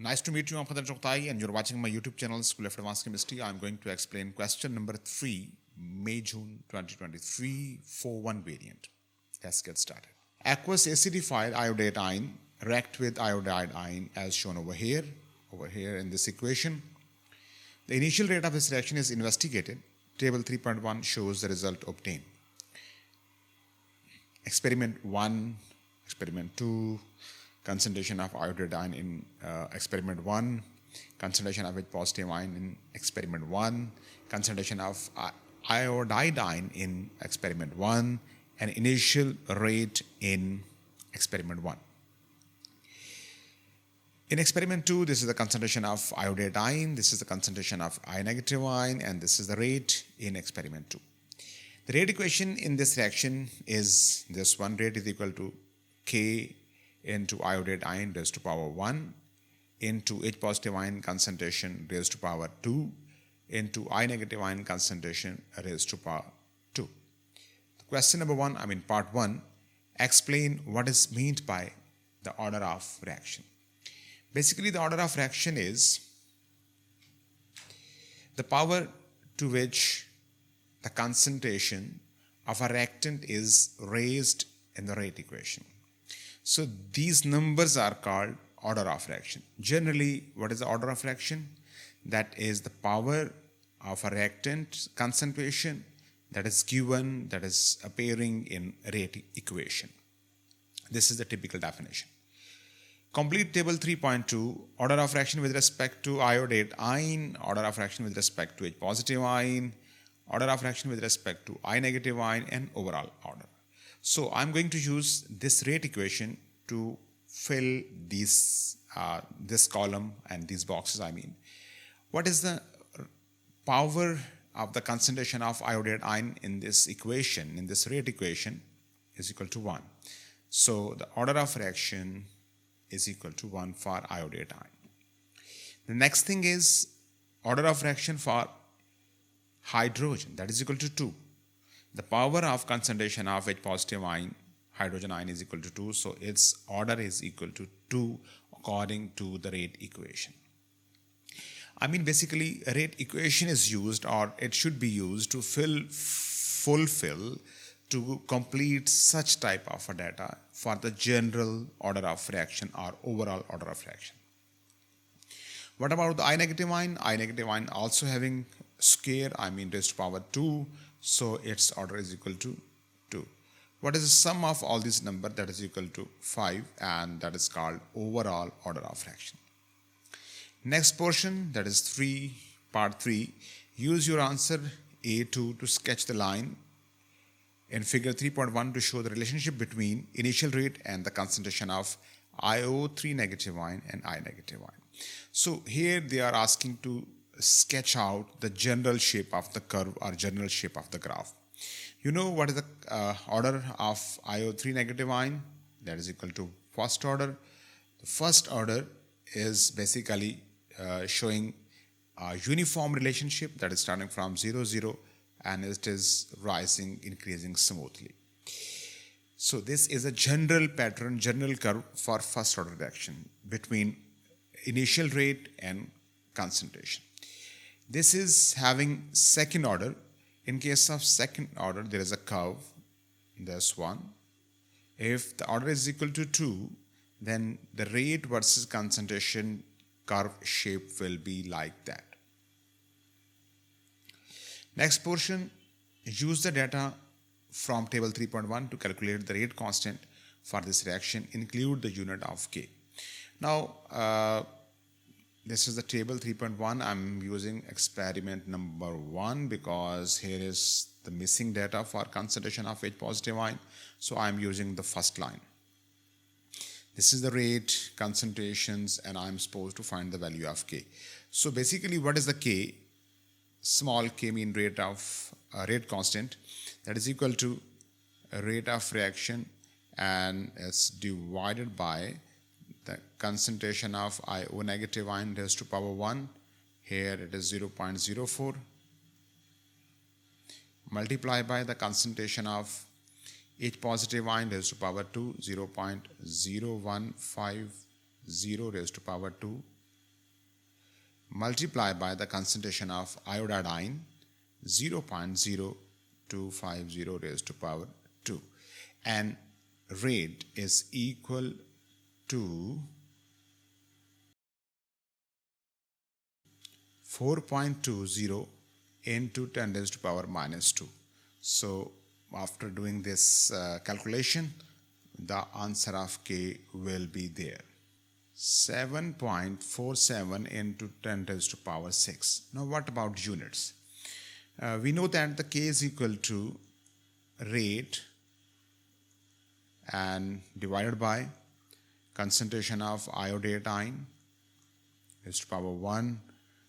Nice to meet you. I'm Khadan Choktai and you're watching my YouTube channel School of Advanced Chemistry. I'm going to explain question number 3, May-June 2023, 4-1 variant. Let's get started. Aqueous acidified iodate ion react with iodide ion as shown over here in this equation. The initial rate of this reaction is investigated. Table 3.1 shows the result obtained. Experiment 1, experiment 2, concentration of iodide ion in experiment 1, concentration of H positive ion in experiment 1, concentration of iodide ion in experiment 1, and initial rate in experiment 1. In experiment 2, this is the concentration of iodide ion, this is the concentration of I negative ion, and this is the rate in experiment 2. The rate equation in this reaction is this one. Rate is equal to K into iodide ion raised to power 1 into H positive ion concentration raised to power 2 into I negative ion concentration raised to power 2. Question number 1, part 1, explain what is meant by the order of reaction. Basically, the order of reaction is the power to which the concentration of a reactant is raised in the rate equation. So these numbers are called order of reaction. Generally, what is the order of reaction? That is the power of a reactant concentration that is given, that is appearing in rate equation. This is the typical definition. Complete table 3.2, order of reaction with respect to iodate ion, order of reaction with respect to H positive ion, order of reaction with respect to I negative ion, and overall order. So I'm going to use this rate equation to fill this column and these boxes. What is the power of the concentration of iodide ion in this equation, in this rate equation, is equal to 1. So the order of reaction is equal to 1 for iodide ion. The next thing is order of reaction for hydrogen, that is equal to 2. The power of concentration of H positive ion, hydrogen ion, is equal to 2, so its order is equal to 2 according to the rate equation. Basically, a rate equation is used, or it should be used, to fulfill, to complete such type of a data for the general order of reaction or overall order of reaction. What about the I negative ion? I negative ion also having square, raised to power 2, so its order is equal to 2. What is the sum of all these numbers? That is equal to 5, and that is called overall order of reaction. Next portion, that is part 3, use your answer A2 to sketch the line in figure 3.1 to show the relationship between initial rate and the concentration of IO3 negative ion and I negative ion. So here they are asking to sketch out the general shape of the curve or general shape of the graph. You know what is the order of IO3 negative ion? That is equal to first order. The first order is basically showing a uniform relationship that is starting from 0, 0, and it is rising, increasing smoothly. So this is a general pattern, general curve for first order reaction between initial rate and concentration. This is having second order. In case of second order, there is a curve, this one. If the order is equal to 2, then the rate versus concentration curve shape will be like that. Next portion, use the data from table 3.1 to calculate the rate constant for this reaction. Include the unit of K. Now, this is the table 3.1. I'm using experiment number 1 because here is the missing data for concentration of H positive ion. So I'm using the first line. This is the rate, concentrations, and I'm supposed to find the value of K. So basically, what is the K? Small k mean rate of rate constant, that is equal to rate of reaction, and it's divided by the concentration of IO negative ion raised to power 1. Here it is 0.04, multiply by the concentration of H positive ion raised to power 2, 0.0150 raised to power 2, multiply by the concentration of iodine 0.0250 raised to power 2, and rate is equal to 4.20 into 10 raised to power minus 2. So after doing this calculation, the answer of K will be there. 7.47 into 10 raised to power 6. Now what about units? We know that the K is equal to rate and divided by concentration of iodine raised to power 1,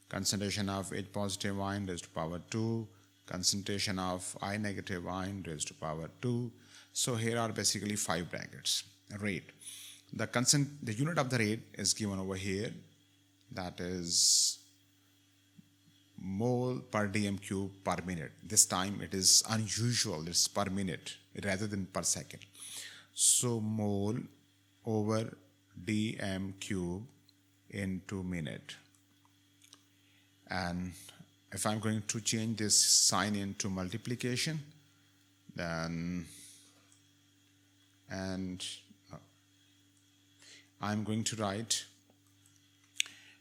concentration of H positive ion raised to power 2, concentration of I negative ion raised to power 2. So here are basically 5 brackets. Rate. The unit of the rate is given over here, that is mole per dm cube per minute. This time it is unusual, it's per minute rather than per second. So mole over dm cube into minute. And if I'm going to change this sign into multiplication, then I'm going to write,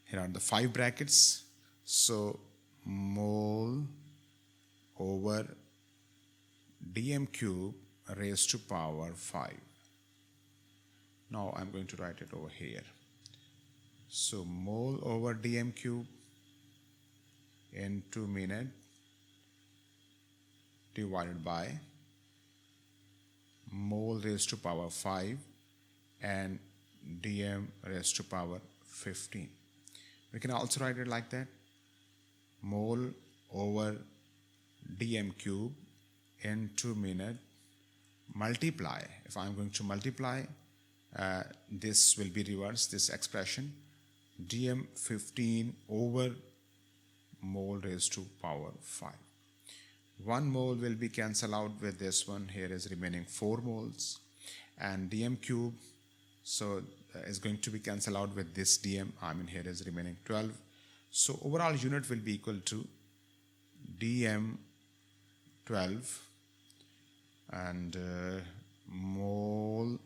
here are the 5 brackets. So mole over dm cube raised to power 5. Now I'm going to write it over here. So mole over dm cube into minute divided by mole raised to power 5 and dm raised to power 15. We can also write it like that, mole over dm cube into minute multiply. If I'm going to multiply, this will be reversed, this expression, dm 15 over mole raised to power 5. 1 mole will be cancelled out with this one. Here is remaining 4 moles, and dm cube is going to be cancelled out with this dm. Here is remaining 12. So overall unit will be equal to dm 12 and mole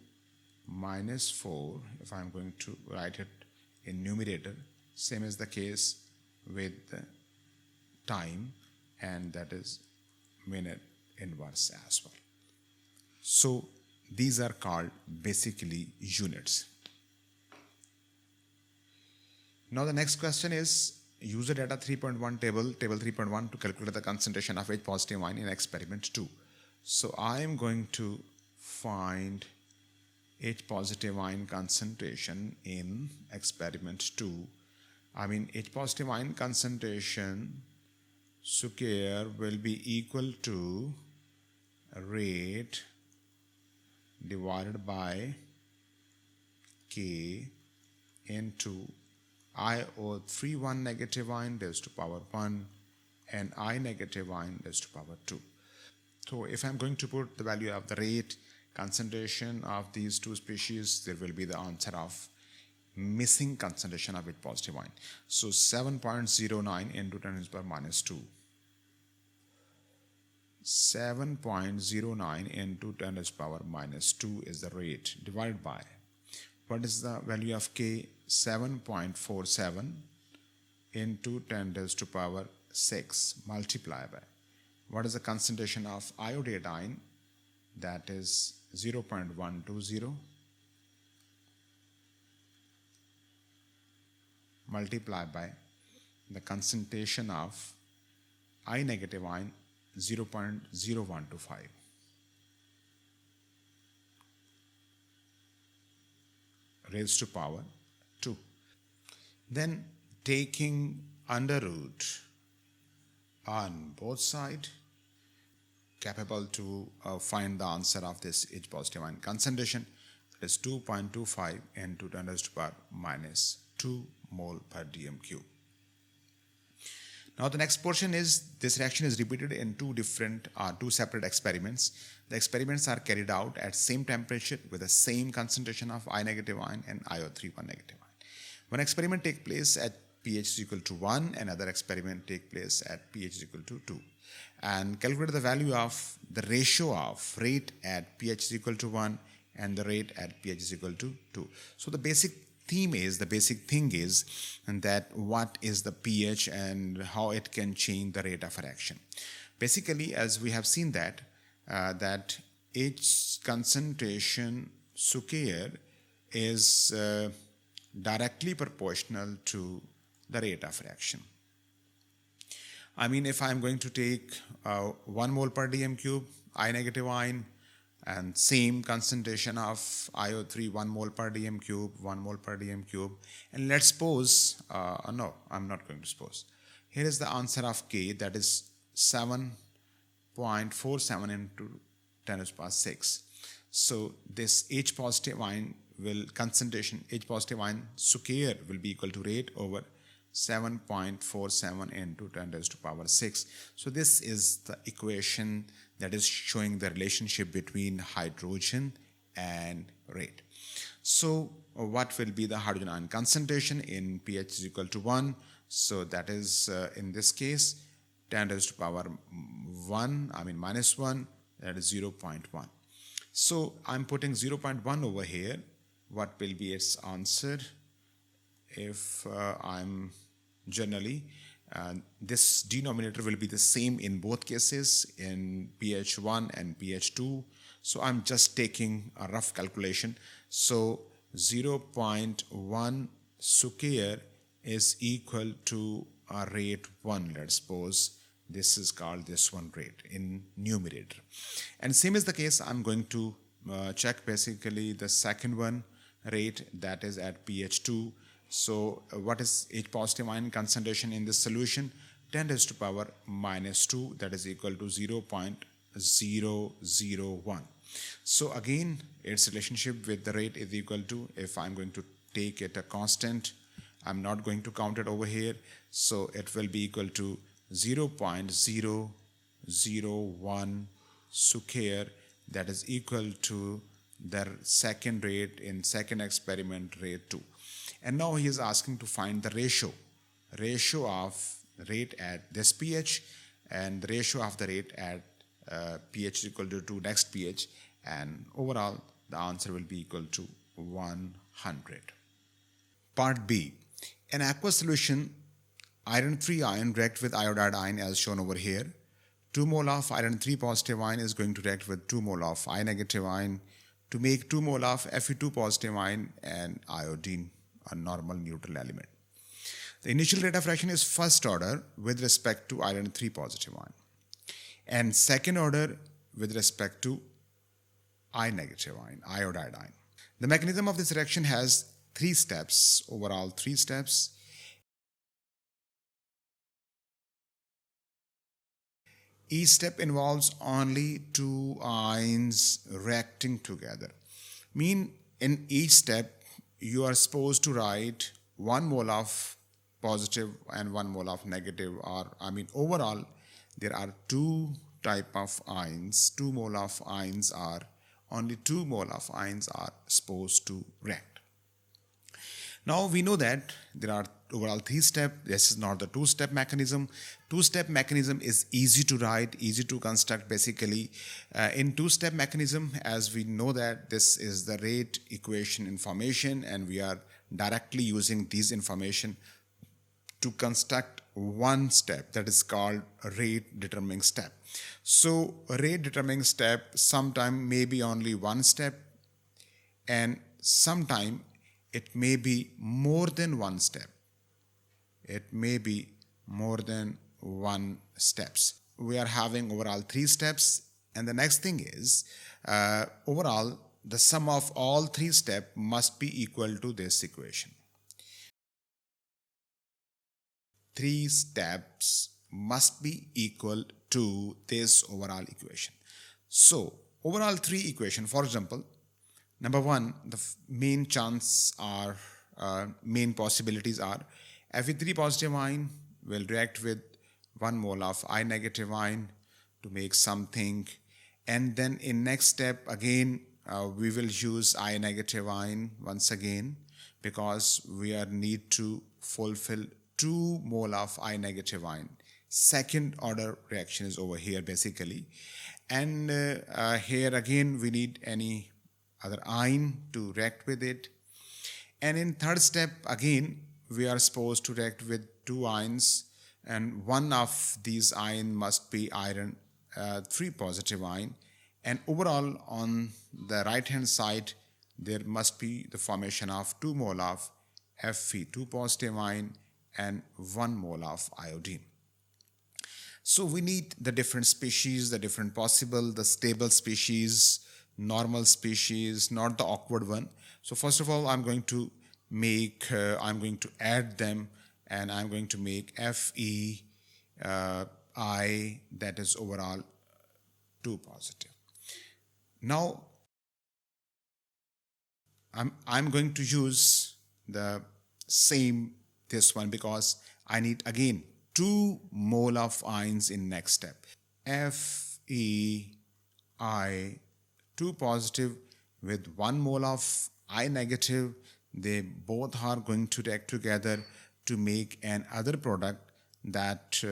minus 4. If I'm going to write it in numerator, same as the case with time, and that is minute inverse as well. So these are called basically units. Now the next question is user data 3.1 table 3.1 to calculate the concentration of H positive ion in experiment 2. So I am going to find H positive ion concentration in experiment 2. H positive ion concentration square will be equal to rate divided by K into IO31 negative ion raised to power 1 and I negative ion raised to power 2. So if I'm going to put the value of the rate concentration of these two species, there will be the answer of missing concentration of H positive ion. So 7.09 into 10 to the power minus 2. 7.09 into 10 to the power minus 2 is the rate divided by, what is the value of K? 7.47 into 10 raised to power 6 multiplied by, what is the concentration of iodine? That is 0.120 multiplied by the concentration of I negative ion 0.0125. Raised to power 2. Then taking under root on both sides, capable to find the answer of this H positive ion concentration, that is 2.25 into 10 raised to power minus 2 mole per dm cube. Now the next portion is, this reaction is repeated in two separate experiments. The experiments are carried out at same temperature with the same concentration of I negative ion and IO31 negative ion. One experiment takes place at pH is equal to 1, another experiment take place at pH is equal to 2. And calculate the value of the ratio of rate at pH is equal to 1 and the rate at pH is equal to 2. So the basic thing is and that what is the pH and how it can change the rate of reaction. Basically, as we have seen that H concentration square is directly proportional to the rate of reaction. I mean, if I'm going to take 1 mole per dm cube I negative ion and same concentration of IO3 1 mole per dm cube, 1 mole per dm cube, and let's suppose, no, I'm not going to suppose. Here is the answer of K, that is 7.47 into 10 to the power 6. So this H positive ion concentration H positive ion square will be equal to rate over 7.47 into 10 raised to power 6. So this is the equation that is showing the relationship between hydrogen and rate. So what will be the hydrogen ion concentration in pH is equal to 1? So that is in this case 10 raised to power minus 1, that is 0.1. So I'm putting 0.1 over here. What will be its answer? If I'm generally, this denominator will be the same in both cases, in pH 1 and pH 2. So I'm just taking a rough calculation. So 0.1 square is equal to a rate 1. Let's suppose this is called this one rate in numerator. And same is the case, I'm going to check basically the second one rate, that is at pH 2. So what is H positive ion concentration in this solution? 10 raised to power minus 2, that is equal to 0.001. So again, its relationship with the rate is equal to, if I'm going to take it a constant, I'm not going to count it over here, so it will be equal to 0.001 square, that is equal to the second rate in second experiment, rate 2. And now he is asking to find the ratio of rate at this pH and the ratio of the rate at pH equal to next pH, and overall the answer will be equal to 100. Part B. In aqueous solution, iron 3 ion react with iodide ion as shown over here. 2 mole of iron 3 positive ion is going to react with 2 mole of I negative ion to make 2 mole of Fe2 positive ion and iodine, a normal neutral element. The initial rate of reaction is first order with respect to iron 3 positive ion and second order with respect to I negative ion, iodide ion. The mechanism of this reaction has 3 steps, overall 3 steps. Each step involves only 2 ions reacting together. Mean in each step you are supposed to write 1 mole of positive and 1 mole of negative, or overall there are 2 type of ions. 2 mole of ions are supposed to react. Now we know that there are overall 3 steps. This is not the 2-step mechanism. 2-step mechanism is easy to write, easy to construct basically. In 2-step mechanism, as we know that this is the rate equation information and we are directly using these information to construct one step that is called rate determining step. So rate determining step sometime may be only one step and sometime it may be more than one step. It may be more than one steps. We are having overall 3 steps, and the next thing is overall the sum of all 3 steps must be equal to this equation. 3 steps must be equal to this overall equation. So overall 3 equation, for example, number 1, the main possibilities are Fe3 positive ion will react with 1 mole of I negative ion to make something, and then in next step again we will use I negative ion once again because we are need to fulfill 2 mole of I negative ion. Second order reaction is over here basically. And here again we need any other ion to react with it. And in third step again we are supposed to react with two ions, and one of these ion must be iron 3 positive ion, and overall on the right hand side there must be the formation of 2 mole of Fe2 positive ion and 1 mole of iodine. So we need the different species, the different possible, the stable species, normal species, not the awkward one. So first of all, I'm going to add them, and I'm going to make Fe I, that is overall 2 positive. Now I'm going to use the same this one because I need again 2 mole of ions in next step. Fe I 2 positive with 1 mole of I negative. They both are going to react together to make an other product that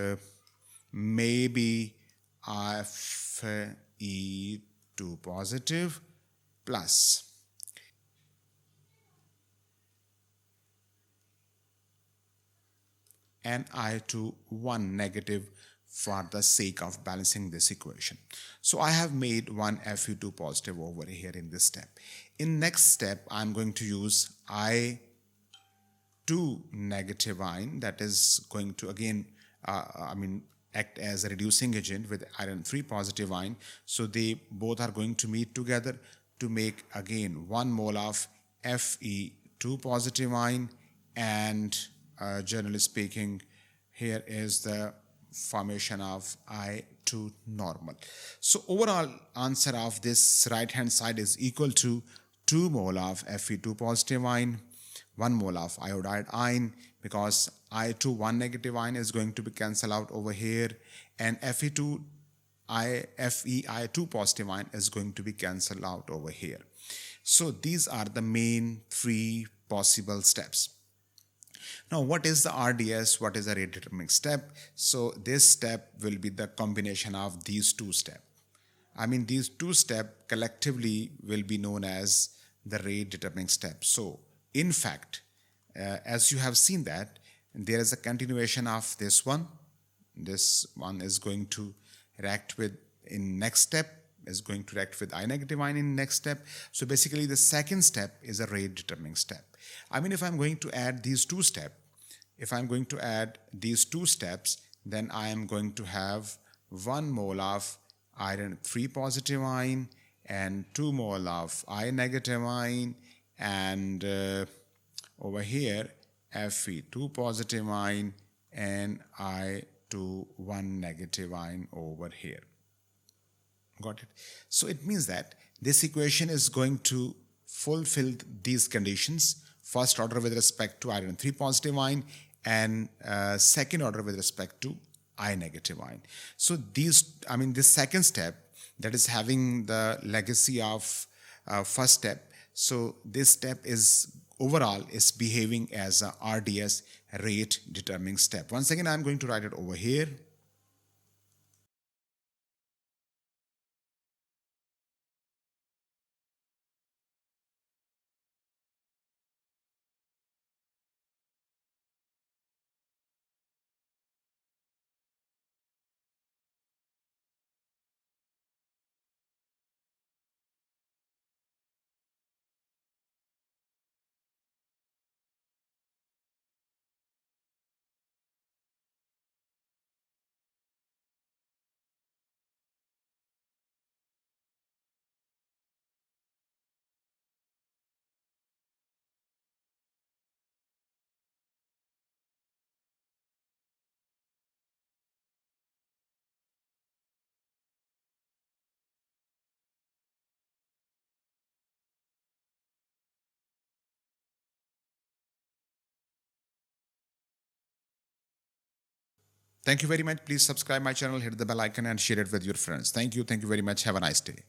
may be Fe2 positive plus and I2 1 negative for the sake of balancing this equation. So I have made one Fe2 positive over here in this step. In next step, I'm going to use I2 negative ion, that is going to again act as a reducing agent with iron 3 positive ion. So they both are going to meet together to make again 1 mole of Fe2 positive ion, and generally speaking, here is the formation of I2 normal. So overall answer of this right hand side is equal to 2 mole of Fe2 positive ion, 1 mole of iodide ion, because I2 1 negative ion is going to be cancelled out over here, and Fe2 positive ion is going to be cancelled out over here. So these are the main 3 possible steps. Now, what is the RDS? What is the rate determining step? So this step will be the combination of these 2 steps. These 2 steps collectively will be known as the rate determining step. So in fact, as you have seen that there is a continuation of this one. This one is going to react with in next step, is going to react with I negative ion in next step. So basically the second step is a rate determining step. If I'm going to add these 2 steps, then I am going to have 1 mole of iron 3 positive ion and 2 mole of I negative ion, and over here Fe2 positive ion and I2 1 negative ion over here. Got it? So it means that this equation is going to fulfill these conditions. First order with respect to iron 3 positive ion, and second order with respect to I negative ion. So this second step, that is having the legacy of first step. So this step is overall is behaving as a RDS, rate determining step. Once again, I'm going to write it over here. Thank you very much. Please subscribe my channel, hit the bell icon and share it with your friends. Thank you. Thank you very much. Have a nice day.